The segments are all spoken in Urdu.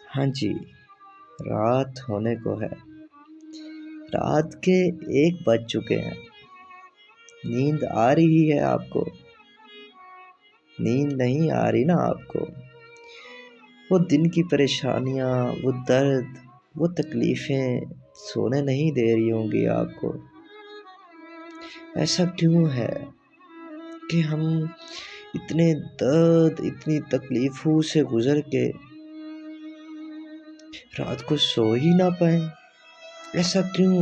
ہاں جی، رات ہونے کو ہے۔ رات کے 1 بج چکے ہیں۔ نیند آ رہی ہے آپ کو؟ نیند نہیں آ رہی نا آپ کو؟ وہ دن کی پریشانیاں، وہ درد، وہ تکلیفیں سونے نہیں دے رہی ہوں گی آپ کو۔ ایسا کیوں ہے کہ ہم اتنے درد، اتنی تکلیفوں سے گزر کے رات کو سو ہی نہ پائیں؟ ایسا کیوں؟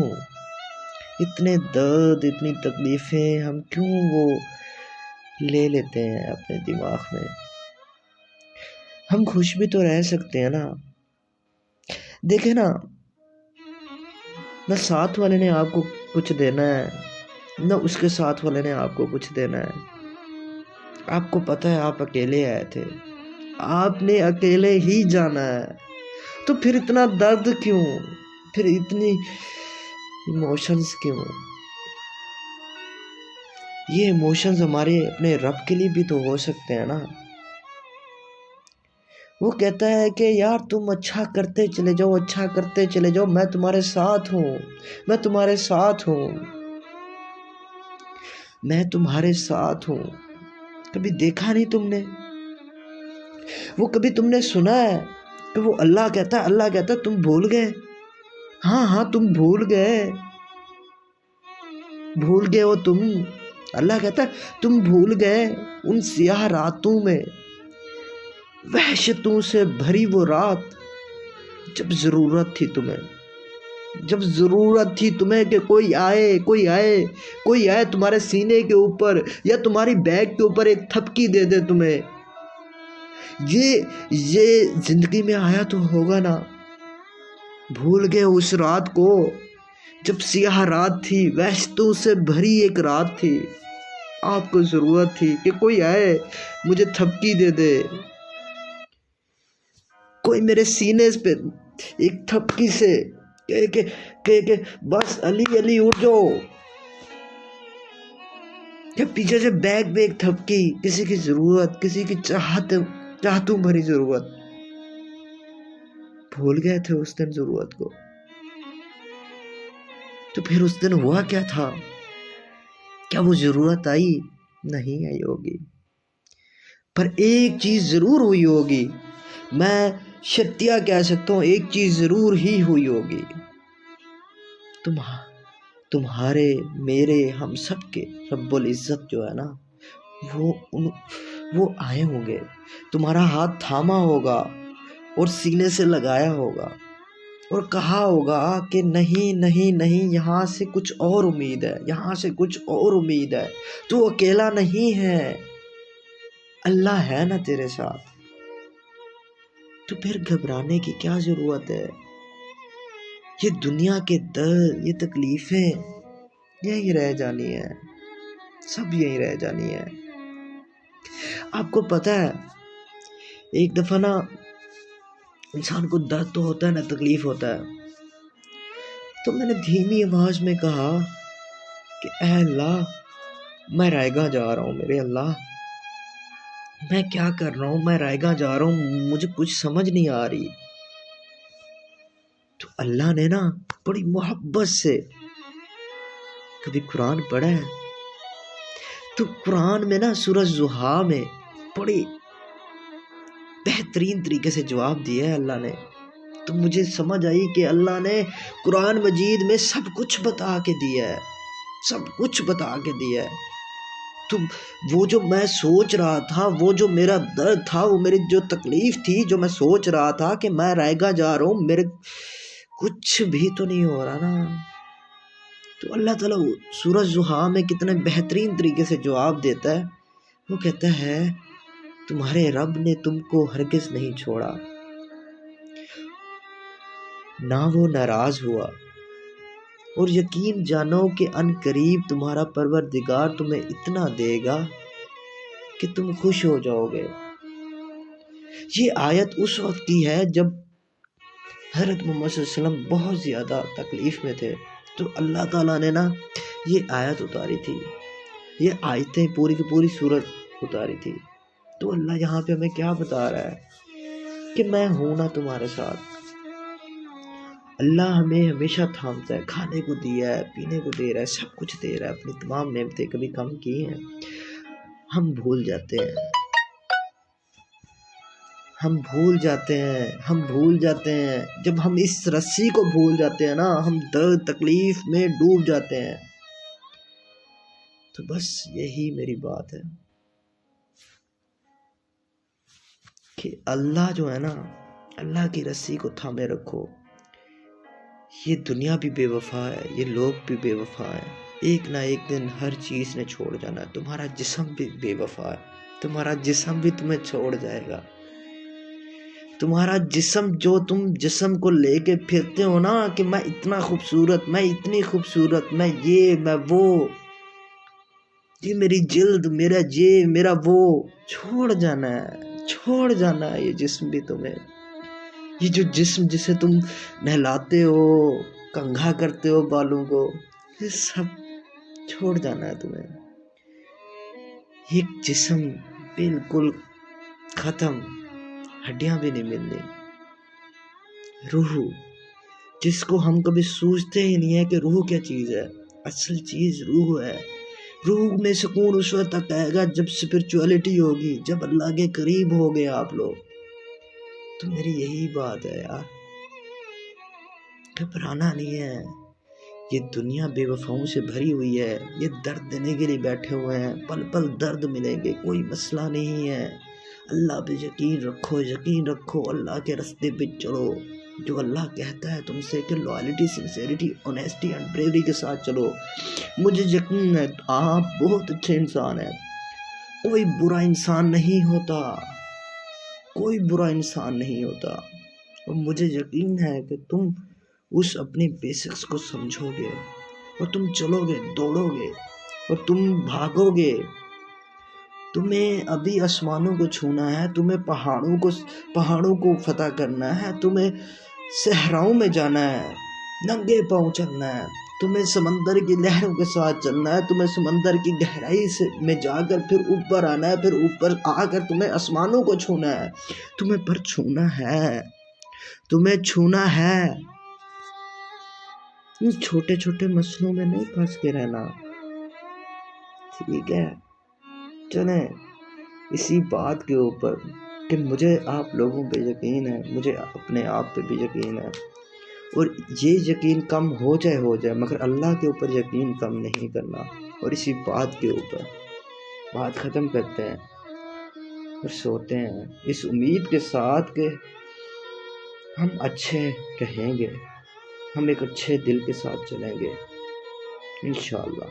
اتنے درد، اتنی تکلیفیں ہم کیوں وہ لے لیتے ہیں اپنے دماغ میں؟ ہم خوش بھی تو رہ سکتے ہیں نا۔ دیکھیں نا، نہ ساتھ والے نے آپ کو کچھ دینا ہے، نہ اس کے ساتھ والے نے آپ کو کچھ دینا ہے۔ آپ کو پتہ ہے آپ اکیلے آئے تھے، آپ نے اکیلے ہی جانا ہے، تو پھر اتنا درد کیوں؟ پھر اتنی ایموشنز کیوں؟ یہ ایموشنز ہمارے اپنے رب کے لیے بھی تو ہو سکتے ہیں نا۔ وہ کہتا ہے کہ یار تم اچھا کرتے چلے جاؤ، اچھا کرتے چلے جاؤ، میں تمہارے ساتھ ہوں، میں تمہارے ساتھ ہوں، میں تمہارے ساتھ ہوں۔ کبھی دیکھا نہیں تم نے؟ وہ کبھی تم نے سنا ہے کہ وہ اللہ کہتا ہے تم بھول گئے؟ ہاں تم بھول گئے ہو تم۔ اللہ کہتا ہے تم بھول گئے ان سیاہ راتوں میں، وحشتوں سے بھری وہ رات جب ضرورت تھی تمہیں کہ کوئی آئے تمہارے سینے کے اوپر یا تمہاری بیک کے اوپر ایک تھپکی دے دے تمہیں۔ یہ زندگی میں آیا تو ہوگا نا۔ بھول گئے اس رات کو جب سیاہ رات تھی، وحشتوں سے بھری ایک رات تھی، آپ کو ضرورت تھی کہ کوئی آئے مجھے تھپکی دے دے، کوئی میرے سینے پہ ایک تھپکی سے کہ بس علی اٹھ جاؤ، کہ پیچھے سے بیک پہ ایک تھپکی، کسی کی ضرورت، کسی کی چاہتوں بھری ضرورت۔ بھول گئے تھے اس دن ضرورت کو، تو پھر اس دن ہوا کیا تھا؟ کیا وہ ضرورت آئی؟ نہیں آئی ہوگی، پر ایک چیز ضرور ہوئی ہوگی، میں شتیہ کہہ سکتا ہوں، ایک چیز ضرور ہی ہوئی ہوگی۔ تمہارے، میرے، ہم سب کے رب العزت جو ہے نا، وہ آئے ہوں گے، تمہارا ہاتھ تھاما ہوگا اور سینے سے لگایا ہوگا اور کہا ہوگا کہ نہیں، یہاں سے کچھ اور امید ہے، تو اکیلا نہیں ہے، اللہ ہے نا تیرے ساتھ۔ تو پھر گھبرانے کی کیا ضرورت ہے؟ یہ دنیا کے درد، یہ تکلیفیں یہی رہ جانی ہے، سب یہی رہ جانی ہے۔ آپ کو پتہ ہے ایک دفعہ نا انسان کو درد تو ہوتا ہے نا، تکلیف ہوتا ہے، تو میں نے دھیمی آواز میں کہا کہ اے اللہ میں رائے گاہ جا رہا ہوں، میرے اللہ میں کیا کر رہا ہوں، میں رائے گاہ جا رہا ہوں، مجھے کچھ سمجھ نہیں آ رہی۔ تو اللہ نے نا بڑی محبت سے، کبھی قرآن پڑھا ہے تو قرآن میں نا سورہ ضحیٰ میں بڑی بہترین طریقے سے جواب دیا ہے اللہ نے۔ تو مجھے سمجھ آئی کہ اللہ نے قرآن مجید میں سب کچھ بتا کے دیا ہے۔ تو وہ جو میں سوچ رہا تھا، وہ جو میرا درد تھا، وہ میری جو تکلیف تھی، جو میں سوچ رہا تھا کہ میں رائے گاہ جا رہا ہوں، میرے کچھ بھی تو نہیں ہو رہا نا۔ تو اللہ تعالیٰ سورہ ضحیٰ میں کتنے بہترین طریقے سے جواب دیتا ہے۔ وہ کہتا ہے تمہارے رب نے تم کو ہرگز نہیں چھوڑا، نہ وہ ناراض ہوا، اور یقین جانو کہ ان قریب تمہارا پروردگار تمہیں اتنا دے گا کہ تم خوش ہو جاؤ گے۔ یہ آیت اس وقت کی ہے جب حضرت محمد صلی اللہ علیہ وسلم بہت زیادہ تکلیف میں تھے، تو اللہ تعالیٰ نے نا یہ آیت اتاری تھی، یہ آیتیں پوری کی پوری سورت اتاری تھی۔ تو اللہ یہاں پہ ہمیں کیا بتا رہا ہے کہ میں ہوں نا تمہارے ساتھ. اللہ ہمیں ہمیشہ تھامتا ہے، کھانے کو دیا ہے، پینے کو دے رہا ہے، سب کچھ دے رہا ہے، اپنی تمام نعمتیں کبھی کم کی ہیں. ہم بھول جاتے ہیں، ہم بھول جاتے ہیں. جب ہم اس رسی کو بھول جاتے ہیں نا، ہم درد تکلیف میں ڈوب جاتے ہیں. تو بس یہی میری بات ہے کہ اللہ جو ہے نا، اللہ کی رسی کو تھامے رکھو. یہ دنیا بھی بے وفا ہے، یہ لوگ بھی بے وفا ہیں. ایک نہ ایک دن ہر چیز نے چھوڑ جانا ہے. تمہارا جسم بھی بے وفا ہے، تمہارا جسم بھی تمہیں چھوڑ جائے گا. تمہارا جسم، جو تم جسم کو لے کے پھرتے ہو نا کہ میں اتنا خوبصورت، میں اتنی خوبصورت، میں یہ، میں وہ، یہ میری جلد، میرا یہ، میرا وہ، چھوڑ جانا ہے یہ جسم بھی تمہیں. یہ جو جسم جسے تم نہلاتے ہو، کنگھا کرتے ہو بالوں کو، یہ سب چھوڑ جانا ہے تمہیں. ایک جسم بالکل ختم، ہڈیاں بھی نہیں ملنی. روح، جس کو ہم کبھی سوچتے ہی نہیں ہے کہ روح کیا چیز ہے. اصل چیز روح ہے. روح میں سکون اس وقت تک آئے گا جب اسپرچولیٹی ہوگی، جب اللہ کے قریب ہو گئے آپ لوگ. تو میری یہی بات ہے یار، گھبرانا نہیں ہے. یہ دنیا بے وفاؤں سے بھری ہوئی ہے. یہ درد دینے کے لیے بیٹھے ہوئے ہیں، پل پل درد ملیں گے، کوئی مسئلہ نہیں ہے. اللہ پہ یقین رکھو، اللہ کے راستے پہ چلو. جو اللہ کہتا ہے تم سے کہ loyalty, sincerity, honesty and bravery کے ساتھ چلو. مجھے یقین ہے آپ بہت اچھے انسان ہیں. کوئی برا انسان نہیں ہوتا، اور مجھے یقین ہے کہ تم اس اپنے بیسکس کو سمجھو گے، اور تم چلو گے، دوڑو گے، اور تم بھاگو گے. تمہیں ابھی آسمانوں کو چھونا ہے، تمہیں پہاڑوں کو فتح کرنا ہے، تمہیں صحراؤں میں جانا ہے، ننگے پاؤں چلنا ہے، تمہیں سمندر کی لہروں کے ساتھ چلنا ہے، تمہیں سمندر کی گہرائی میں جا کر پھر اوپر آنا ہے، پھر اوپر آ کر تمہیں آسمانوں کو چھونا ہے. تمہیں پر چھونا ہے. ان چھوٹے چھوٹے مسئلوں میں نہیں پھنس کے رہنا. ٹھیک ہے، چلیں اسی بات کے اوپر کہ مجھے آپ لوگوں پہ یقین ہے، مجھے اپنے آپ پہ بھی یقین ہے، اور یہ یقین کم ہو جائے مگر اللہ کے اوپر یقین کم نہیں کرنا. اور اسی بات کے اوپر بات ختم کرتے ہیں اور سوتے ہیں، اس امید کے ساتھ کہ ہم اچھے رہیں گے، ہم ایک اچھے دل کے ساتھ چلیں گے انشاءاللہ.